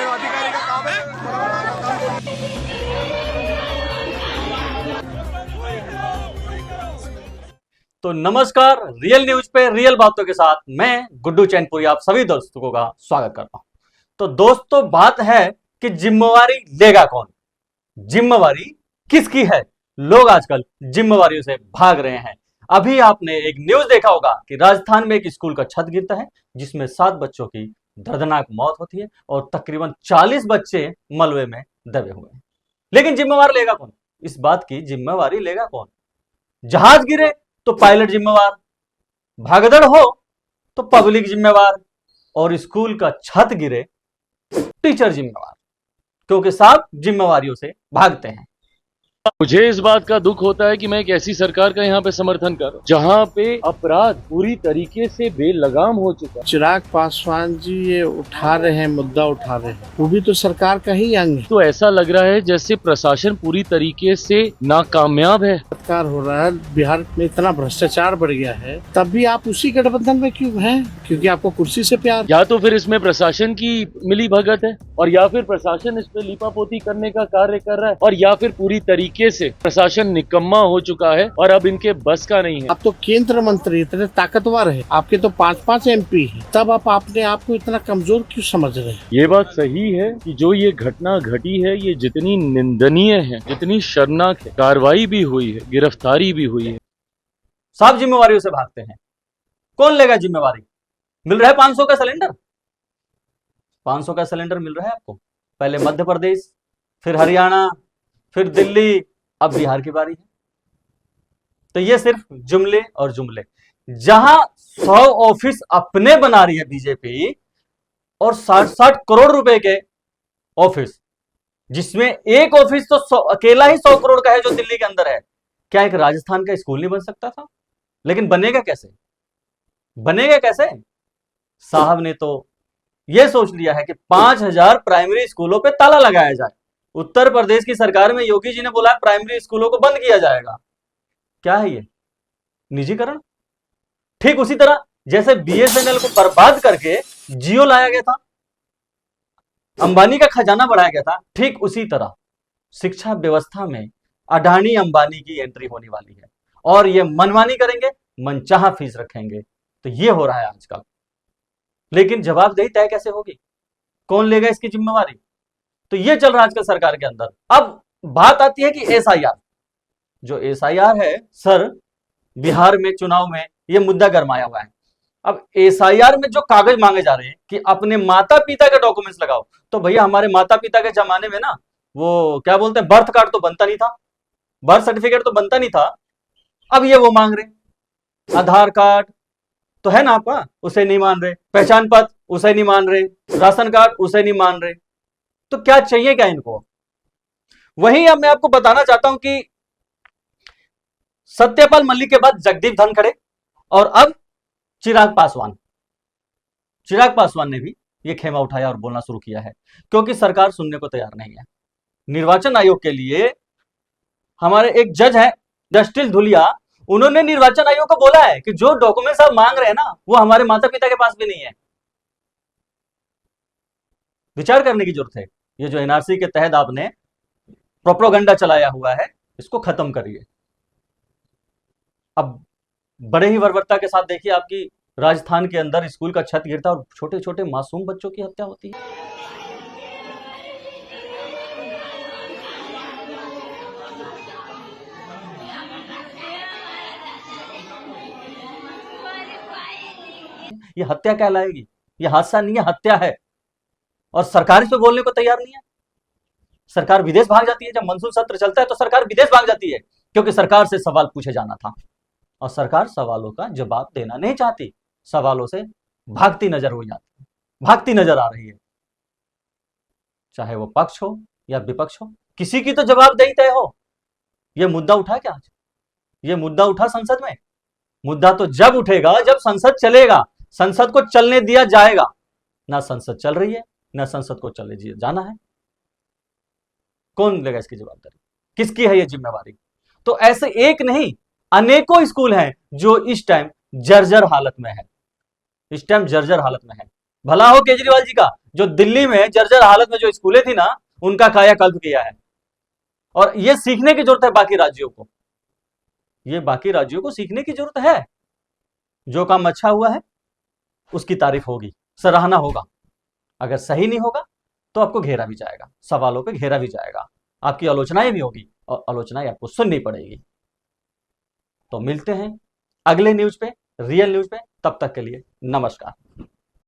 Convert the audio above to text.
ये अधिकारी का काम है। तो नमस्कार, रियल न्यूज पे रियल बातों के साथ मैं गुड्डू चैनपुरी आप सभी दर्शकों का स्वागत करता हूं। तो दोस्तों, बात है कि जिम्मेवारी लेगा कौन, जिम्मेवारी किसकी है। लोग आजकल जिम्मेवारियों से भाग रहे हैं। अभी आपने एक न्यूज देखा होगा कि राजस्थान में एक स्कूल का छत गिरता है जिसमें 7 बच्चों की दर्दनाक मौत होती है और तकरीबन 40 बच्चे मलबे में दबे हुए हैं। लेकिन जिम्मेवार लेगा कौन, इस बात की जिम्मेवारी लेगा कौन। जहाज गिरे तो पायलट जिम्मेवार, भागदड़ हो तो पब्लिक जिम्मेवार, और स्कूल का छत गिरे टीचर जिम्मेवार, क्योंकि सब जिम्मेवारियों से भागते हैं। मुझे इस बात का दुख होता है कि मैं एक ऐसी सरकार का यहाँ पे समर्थन कर रहा हूँ जहाँ पे अपराध पूरी तरीके से बेलगाम हो चुका है। चिराग पासवान जी ये उठा रहे हैं, मुद्दा उठा रहे हैं, वो भी तो सरकार का ही अंग है। तो ऐसा लग रहा है जैसे प्रशासन पूरी तरीके से नाकामयाब है। सरकार हो रहा है, बिहार में इतना भ्रष्टाचार बढ़ गया है, तब भी आप उसी गठबंधन में क्यों हैं? क्योंकि आपको कुर्सी से प्यार। या तो फिर इसमें प्रशासन की मिली भगत है, और या फिर प्रशासन इस पे लीपापोती करने का कार्य कर रहा है, और या फिर पूरी तरीके से प्रशासन निकम्मा हो चुका है और अब इनके बस का नहीं है। आप तो केंद्र मंत्री इतने ताकतवर है, आपके तो 5-5 MP है, तब आप अपने आप को इतना कमजोर क्यों समझ रहे हैं? ये बात सही है कि जो ये घटना घटी है ये जितनी निंदनीय है, जितनी शर्मनाक है, कार्रवाई भी हुई है, गिरफ्तारी भी हुई है। सब जिम्मेवारियों से भागते हैं। कौन लेगा जिम्मेवारी? मिल रहा है 500 का सिलेंडर, 500 का सिलेंडर मिल रहा है आपको। पहले मध्य प्रदेश, फिर हरियाणा, फिर दिल्ली, अब बिहार की बारी है। तो ये सिर्फ जुमले और जुमले। जहां 100 ऑफिस अपने बना रही है बीजेपी और 60-60 करोड़ रुपए के ऑफिस, जिसमें एक ऑफिस तो अकेला ही 100 करोड़ का है जो दिल्ली के अंदर है। क्या एक राजस्थान का स्कूल नहीं बन सकता था? लेकिन बनेगा कैसे, बनेगा कैसे? साहब ने तो यह सोच लिया है कि 5000 प्राइमरी स्कूलों पे ताला लगाया जाए। उत्तर प्रदेश की सरकार में योगी जी ने बोला प्राइमरी स्कूलों को बंद किया जाएगा। क्या है ये, निजीकरण? ठीक उसी तरह जैसे BSNL को बर्बाद करके जियो लाया गया था, अंबानी का खजाना बढ़ाया गया था, ठीक उसी तरह शिक्षा व्यवस्था में अडानी अंबानी की एंट्री होने वाली है और ये मनमानी करेंगे, मनचाहा फीस रखेंगे। तो ये हो रहा है आजकल। लेकिन जवाबदेही तय कैसे होगी, कौन लेगा इसकी जिम्मेवारी? तो ये चल रहा है आजकल सरकार के अंदर। अब बात आती है कि SIR, जो SIR है सर, बिहार में चुनाव में ये मुद्दा गरमाया हुआ है। अब SIR में जो कागज मांगे जा रहे हैं कि अपने माता पिता के डॉक्यूमेंट्स लगाओ, तो भैया हमारे माता पिता के जमाने में ना वो क्या बोलते हैं, बर्थ कार्ड तो बनता नहीं था, बर्थ सर्टिफिकेट तो बनता नहीं था। अब ये वो मांग रहे, आधार कार्ड तो है ना आपका, उसे नहीं मान रहे, पहचान पत्र उसे नहीं मान रहे, राशन कार्ड उसे नहीं मान रहे। तो क्या चाहिए क्या इनको? वहीं अब मैं आपको बताना चाहता हूं कि सत्यपाल मलिक के बाद जगदीप धनखड़े और अब चिराग पासवान ने भी यह खेमा उठाया और बोलना शुरू किया है, क्योंकि सरकार सुनने को तैयार नहीं है। निर्वाचन आयोग के लिए हमारे एक जज है जस्टिस धुलिया, उन्होंने निर्वाचन आयोग को बोला है कि जो डॉक्यूमेंट्स आप मांग रहे हैं ना, वो हमारे माता पिता के पास भी नहीं है। विचार करने की जरूरत है। ये जो NRC के तहत आपने प्रोपेगेंडा चलाया हुआ है, इसको खत्म करिए। अब बड़े ही बर्बरता के साथ देखिए, आपकी राजस्थान के अंदर स्कूल का छत गिरता और छोटे छोटे मासूम बच्चों की हत्या होती है। ये हत्या कहलाएगी? ये हादसा नहीं है, हत्या है। और सरकार इस पे बोलने को तैयार नहीं है। सरकार विदेश भाग जाती है। जब मानसून सत्र चलता है तो सरकार विदेश भाग जाती है, क्योंकि सरकार से सवाल पूछे जाना था और सरकार सवालों का जवाब देना नहीं चाहती, सवालों से भागती नजर हो जाती है, भागती नजर आ रही है। चाहे वो पक्ष हो या विपक्ष हो, किसी की तो जवाबदेही तय हो। यह मुद्दा उठा क्या आज? यह मुद्दा उठा संसद में। मुद्दा तो जब उठेगा जब संसद चलेगा, संसद को चलने दिया जाएगा। ना संसद चल रही है, ना संसद को चलने दिया जाना है। कौन लेगा इसकी जवाबदारी? किसकी है यह जिम्मेवारी? तो ऐसे एक नहीं, अनेकों स्कूल हैं जो इस टाइम जर्जर हालत में है, इस टाइम जर्जर हालत में है। भला हो केजरीवाल जी का, जो दिल्ली में जर्जर हालत में जो स्कूलें थी ना, उनका कायाकल्प किया है। और ये सीखने की जरूरत है बाकी राज्यों को, ये बाकी राज्यों को सीखने की जरूरत है। जो काम अच्छा हुआ है उसकी तारीफ होगी, सराहना होगा। अगर सही नहीं होगा तो आपको घेरा भी जाएगा, सवालों पे घेरा भी जाएगा, आपकी आलोचनाएं भी होगी और आलोचनाएं आपको सुननी पड़ेगी। तो मिलते हैं अगले न्यूज पे, रियल न्यूज पे। तब तक के लिए नमस्कार।